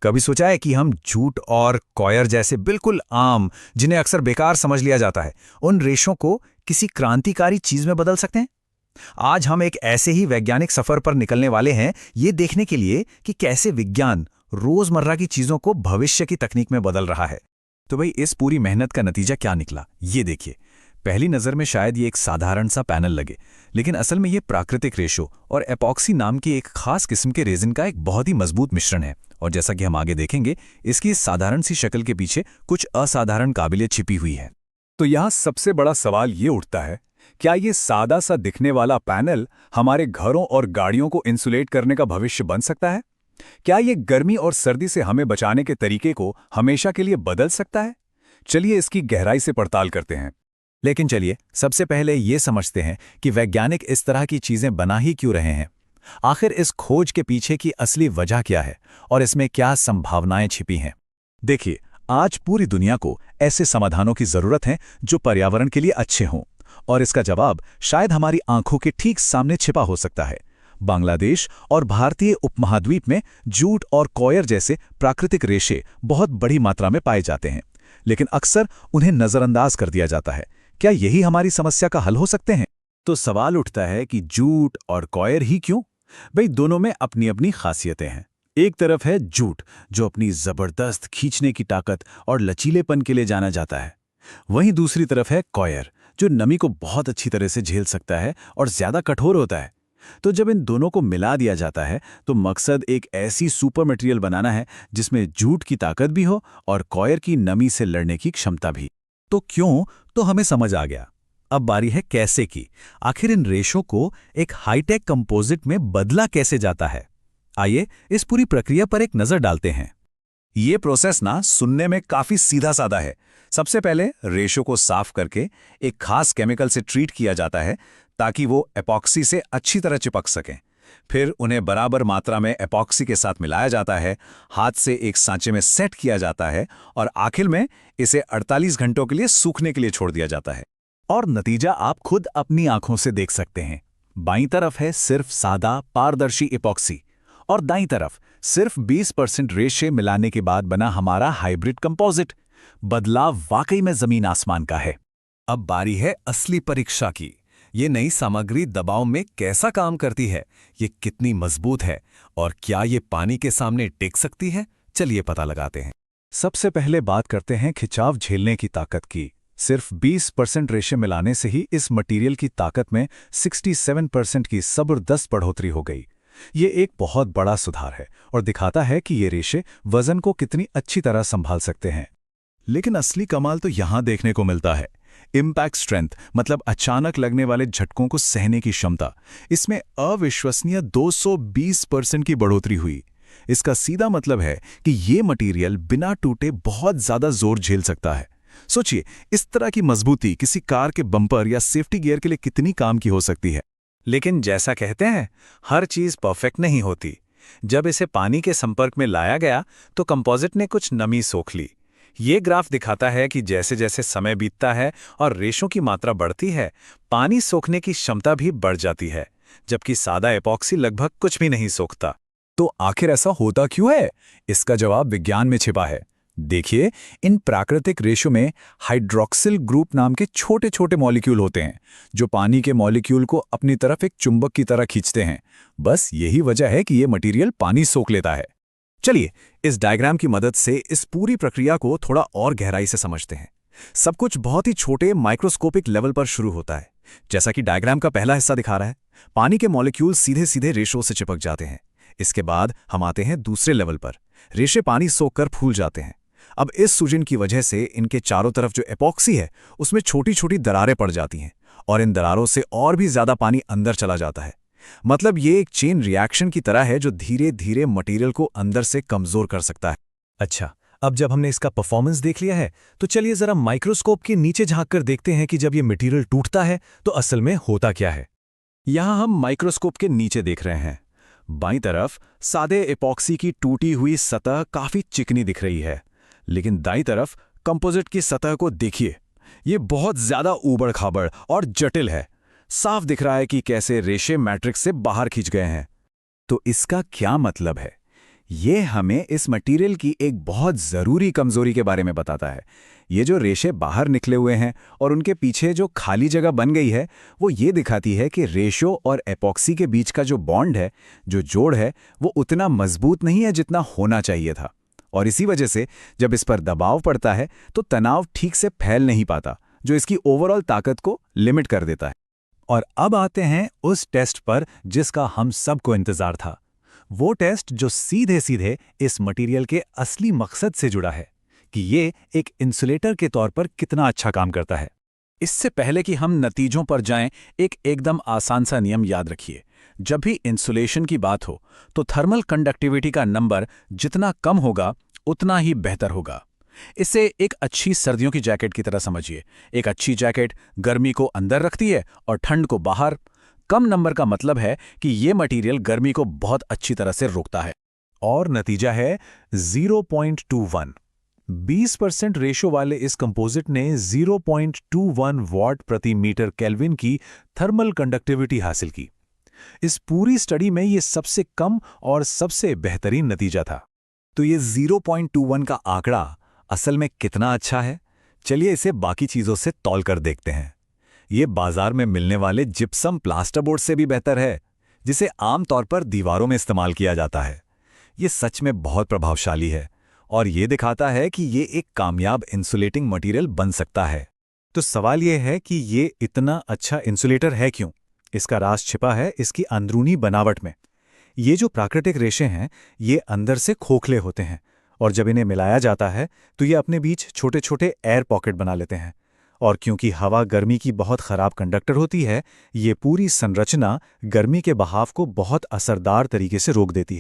कभी सोचा है कि हम जूट और कॉयर जैसे बिल्कुल आम, जिन्हें अक्सर बेकार समझ लिया जाता है, उन रेशों को किसी क्रांतिकारी चीज में बदल सकते हैं? आज हम एक ऐसे ही वैज्ञानिक सफर पर निकलने वाले हैं, ये देखने के लिए कि कैसे विज्ञान रोजमर्रा की चीजों को भविष्य की तकनीक में बदल रहा है। तो भाई, इस पूरी मेहनत का नतीजा क्या निकला, ये देखिए। पहली नजर में शायद ये एक साधारण सा पैनल लगे, लेकिन असल में ये प्राकृतिक रेशो और एपॉक्सी नाम की एक खास किस्म के रेजिन का एक बहुत ही मजबूत मिश्रण है। और जैसा कि हम आगे देखेंगे, इसकी इस साधारण सी शक्ल के पीछे कुछ असाधारण काबिलियत छिपी हुई है। तो यहाँ सबसे बड़ा सवाल ये उठता है, क्या ये सादा सा दिखने वाला पैनल हमारे घरों और गाड़ियों को इंसुलेट करने का भविष्य बन सकता है? क्या ये गर्मी और सर्दी से हमें बचाने के तरीके को हमेशा के लिए बदल सकता है? चलिए इसकी गहराई से पड़ताल करते हैं। लेकिन चलिए सबसे पहले ये समझते हैं कि वैज्ञानिक इस तरह की चीजें बना ही क्यों रहे हैं। आखिर इस खोज के पीछे की असली वजह क्या है और इसमें क्या संभावनाएं छिपी हैं। देखिए, आज पूरी दुनिया को ऐसे समाधानों की जरूरत है जो पर्यावरण के लिए अच्छे हों, और इसका जवाब शायद हमारी आंखों के ठीक सामने छिपा हो सकता है। बांग्लादेश और भारतीय उपमहाद्वीप में जूट और कॉयर जैसे प्राकृतिक रेशे बहुत बड़ी मात्रा में पाए जाते हैं, लेकिन अक्सर उन्हें नजरअंदाज कर दिया जाता है। क्या यही हमारी समस्या का हल हो सकते हैं? तो सवाल उठता है कि जूट और कॉयर ही क्यों? भाई, दोनों में अपनी अपनी खासियतें हैं। एक तरफ है जूट, जो अपनी जबरदस्त खींचने की ताकत और लचीलेपन के लिए जाना जाता है। वहीं दूसरी तरफ है कॉयर, जो नमी को बहुत अच्छी तरह से झेल सकता है और ज्यादा कठोर होता है। तो जब इन दोनों को मिला दिया जाता है तो मकसद एक ऐसी सुपर मटेरियल बनाना है जिसमें जूट की ताकत भी हो और कॉयर की नमी से लड़ने की क्षमता भी। तो क्यों, तो हमें समझ आ गया। अब बारी है कैसे की। आखिर इन रेशों को एक हाईटेक कंपोजिट में बदला कैसे जाता है। आइए इस पूरी प्रक्रिया पर एक नजर डालते हैं। ये प्रोसेस ना सुनने में काफी सीधा साधा है। सबसे पहले रेशों को साफ करके एक खास केमिकल से ट्रीट किया जाता है ताकि वो एपॉक्सी से अच्छी तरह चिपक सकें। फिर उन्हें बराबर मात्रा में एपॉक्सी के साथ मिलाया जाता है, हाथ से एक सांचे में सेट किया जाता है और आखिर में इसे 48 घंटों के लिए सूखने के लिए छोड़ दिया जाता है। और नतीजा आप खुद अपनी आंखों से देख सकते हैं। बाईं तरफ है सिर्फ सादा पारदर्शी एपॉक्सी और दाईं तरफ सिर्फ 20% रेशे मिलाने के बाद बना हमारा हाइब्रिड कंपोजिट। बदलाव वाकई में जमीन आसमान का है। अब बारी है असली परीक्षा की। ये नई सामग्री दबाव में कैसा काम करती है, ये कितनी मजबूत है और क्या ये पानी के सामने टिक सकती है? चलिए पता लगाते हैं। सबसे पहले बात करते हैं खिंचाव झेलने की ताकत की। सिर्फ 20% रेशे मिलाने से ही इस मटेरियल की ताकत में 67% की जबरदस्त बढ़ोतरी हो गई। ये एक बहुत बड़ा सुधार है और दिखाता है कि ये रेशे वजन को कितनी अच्छी तरह संभाल सकते हैं। लेकिन असली कमाल तो यहां देखने को मिलता है। इम्पैक्ट स्ट्रेंथ, मतलब अचानक लगने वाले झटकों को सहने की क्षमता। इसमें अविश्वसनीय 220% की बढ़ोतरी हुई। इसका सीधा मतलब है कि ये मटेरियल बिना टूटे बहुत ज्यादा जोर झेल सकता है। सोचिए, इस तरह की मजबूती किसी कार के बम्पर या सेफ्टी गियर के लिए कितनी काम की हो सकती है। लेकिन जैसा कहते हैं, हर चीज परफेक्ट नहीं होती। जब इसे पानी के संपर्क में लाया गया तो कंपोजिट ने कुछ नमी सोख ली। ये ग्राफ दिखाता है कि जैसे जैसे समय बीतता है और रेशों की मात्रा बढ़ती है, पानी सोखने की क्षमता भी बढ़ जाती है, जबकि सादा एपॉक्सी लगभग कुछ भी नहीं सोखता। तो आखिर ऐसा होता क्यों है? इसका जवाब विज्ञान में छिपा है। देखिए, इन प्राकृतिक रेशों में हाइड्रोक्सिल ग्रुप नाम के छोटे छोटे मॉलिक्यूल होते हैं जो पानी के मॉलिक्यूल को अपनी तरफ एक चुंबक की तरह खींचते हैं। बस यही वजह है कि ये मटेरियल पानी सोख लेता है। चलिए इस डायग्राम की मदद से इस पूरी प्रक्रिया को थोड़ा और गहराई से समझते हैं। सब कुछ बहुत ही छोटे माइक्रोस्कोपिक लेवल पर शुरू होता है। जैसा कि डायग्राम का पहला हिस्सा दिखा रहा है, पानी के मॉलिक्यूल सीधे सीधे रेशों से चिपक जाते हैं। इसके बाद हम आते हैं दूसरे लेवल पर। रेशे पानी सोखकर फूल जाते हैं। अब इस सूजन की वजह से इनके चारों तरफ जो एपॉक्सी है उसमें छोटी छोटी दरारें पड़ जाती हैं और इन दरारों से और भी ज्यादा पानी अंदर चला जाता है। मतलब ये एक चेन रिएक्शन की तरह है जो धीरे धीरे मटेरियल को अंदर से कमजोर कर सकता है। अच्छा, अब जब हमने इसका परफॉर्मेंस देख लिया है तो चलिए जरा माइक्रोस्कोप के नीचे झांककर देखते हैं कि जब ये मटेरियल टूटता है तो असल में होता क्या है। यहां हम माइक्रोस्कोप के नीचे देख रहे हैं। बाईं तरफ सादे एपॉक्सी की टूटी हुई सतह काफी चिकनी दिख रही है, लेकिन दाईं तरफ कंपोजिट की सतह को देखिए, ये बहुत ज्यादा ऊबड़ खाबड़ और जटिल है। साफ दिख रहा है कि कैसे रेशे मैट्रिक्स से बाहर खींच गए हैं। तो इसका क्या मतलब है? ये हमें इस मटेरियल की एक बहुत ज़रूरी कमज़ोरी के बारे में बताता है। ये जो रेशे बाहर निकले हुए हैं और उनके पीछे जो खाली जगह बन गई है, वो ये दिखाती है कि रेशो और एपॉक्सी के बीच का जो बॉन्ड है, जो जोड़ है, वो उतना मजबूत नहीं है जितना होना चाहिए था। और इसी वजह से जब इस पर दबाव पड़ता है तो तनाव ठीक से फैल नहीं पाता, जो इसकी ओवरऑल ताकत को लिमिट कर देता है। और अब आते हैं उस टेस्ट पर जिसका हम सबको इंतजार था। वो टेस्ट जो सीधे सीधे इस मटेरियल के असली मकसद से जुड़ा है कि ये एक इंसुलेटर के तौर पर कितना अच्छा काम करता है। इससे पहले कि हम नतीजों पर जाएं, एक एकदम आसान सा नियम याद रखिए। जब भी इंसुलेशन की बात हो तो थर्मल कंडक्टिविटी का नंबर जितना कम होगा उतना ही बेहतर होगा। इसे एक अच्छी सर्दियों की जैकेट की तरह समझिए। एक अच्छी जैकेट गर्मी को अंदर रखती है और ठंड को बाहर। कम नंबर का मतलब है कि ये मटेरियल गर्मी को बहुत अच्छी तरह से रोकता है। और नतीजा है 0.21। 20% रेशो वाले इस कंपोजिट ने 0.21 वॉट प्रति मीटर केल्विन की थर्मल कंडक्टिविटी हासिल की। इस पूरी स्टडी में ये सबसे कम और सबसे बेहतरीन नतीजा था। तो ये 0.21 का आंकड़ा असल में कितना अच्छा है? चलिए इसे बाकी चीज़ों से तौल कर देखते हैं। ये बाजार में मिलने वाले जिप्सम प्लास्टरबोर्ड से भी बेहतर है, जिसे आमतौर पर दीवारों में इस्तेमाल किया जाता है। ये सच में बहुत प्रभावशाली है और ये दिखाता है कि ये एक कामयाब इंसुलेटिंग मटेरियल बन सकता है। तो सवाल ये है कि ये इतना अच्छा इंसुलेटर है क्यों? इसका राज छिपा है इसकी अंदरूनी बनावट में। ये जो प्राकृतिक रेशे हैं, ये अंदर से खोखले होते हैं और जब इन्हें मिलाया जाता है तो ये अपने बीच छोटे छोटे एयर पॉकेट बना लेते हैं। और क्योंकि हवा गर्मी की बहुत खराब कंडक्टर होती है, ये पूरी संरचना गर्मी के बहाव को बहुत असरदार तरीके से रोक देती है।